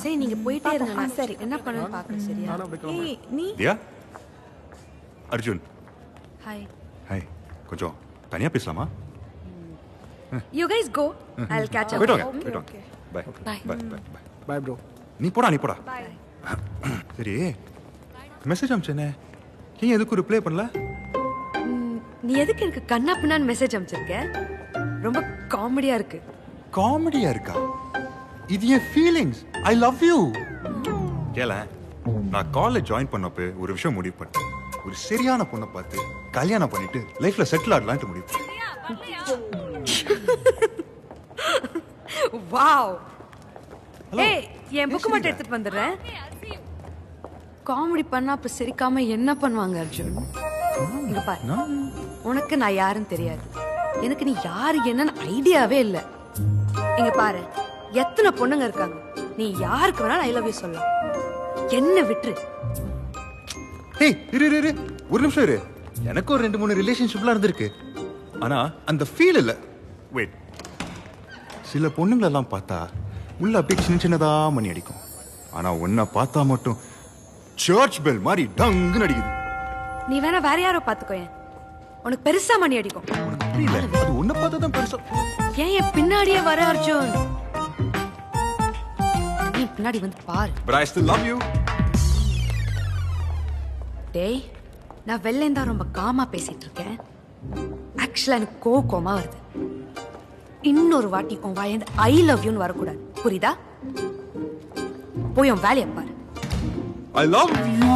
சரி நீங்க போயிட்டே இருங்க நான் சரி என்ன பண்ணணும்னு பார்க்கறேன் சரியா ஏய் நீ தியா அர்ஜுன் ஹாய் ஹாய் கொஞ்சம் தனியா பேசலாமா you guys go I will catch போயிட்டு அப் வாங்க போயிட்டு வாங்க bye Bye. Bye bye bye bye bro. நீ போடா சரி மெசேஜ் அனுப்பிச்சேனே ஏன் எதுக்கும் ரிப்ளை பண்ணல நீ எதுக்கு எனக்கு கண்ணா பின்னான்னு மெசேஜ் அனுப்பிச்சிருக்க ரொம்ப காமெடியா இருக்கு காமெடியா இருக்கா இது என் ஃபீலிங்ஸ் ஐ லவ் யூ கேள நான் காலேஜ் ஜாயின் பண்ணப்ப ஒரு விஷயம் முடிவு பண்ணேன் ஒரு சரியான பொண்ணை பார்த்து கல்யாணம் பண்ணிட்டு லைஃப்ல செட்டில் ஆடலான்ட்டு முடிவு பண்ணேன் வாவ் Hello. ஏய் என் புக் மட்டும் எடுத்துட்டு வந்துடுறேன் காமெடி பண்ணா அப்ப சிரிக்காம என்ன பண்ணுவாங்க அர்ஜுன் இங்க பாரு உனக்கு நான் யாருன்னு தெரியாது எனக்கு நீ யாரு என்னன்னு ஐடியாவே இல்ல இங்க பாரு எத்தனை பொண்ணுங்க இருக்காங்க நீ யாருக்கு வேணாலும் ஐ லவ் யூ சொல்லலாம் என்ன விட்டுரு ஏய் இரு ஒரு நிமிஷம் இரு எனக்கு ஒரு 2-3 ரிலேஷன்ஷிப்லாம் இருந்திருக்கு ஆனா அந்த ஃபீல் இல்ல வெயிட் சில பொண்ணுங்களெல்லாம் பார்த்தா உள்ள அப்படியே சின்னதா மணி அடிக்கும் ஆனா உன்னை பார்த்தா மட்டும் சர்ச் பெல் மாதிரி டங்குன்னு அடிக்குது நீ வேணா வேற யாரோ பாத்துக்கோயேன் உனக்கு பெருசா மணி அடிக்கும் உனக்கு புரியல அது உன்னை பார்த்தா தான் பெருசா ஏன் என் பின்னாடியே வர அர்ஜுன் நீ பின்னாடி வந்து பாரு But I still love you. டேய் நான் வெளிலேந்தா ரொம்ப காமா பேசிட்டு இருக்கேன் ஆக்சுவலா எனக்கு கோவமா வருது இன்னொரு வாட்டி உன் வாயந்து ஐ லவ் யூன்னு வரக்கூடாது புரியுதா போய் உன் வேலையை பாரு I love you.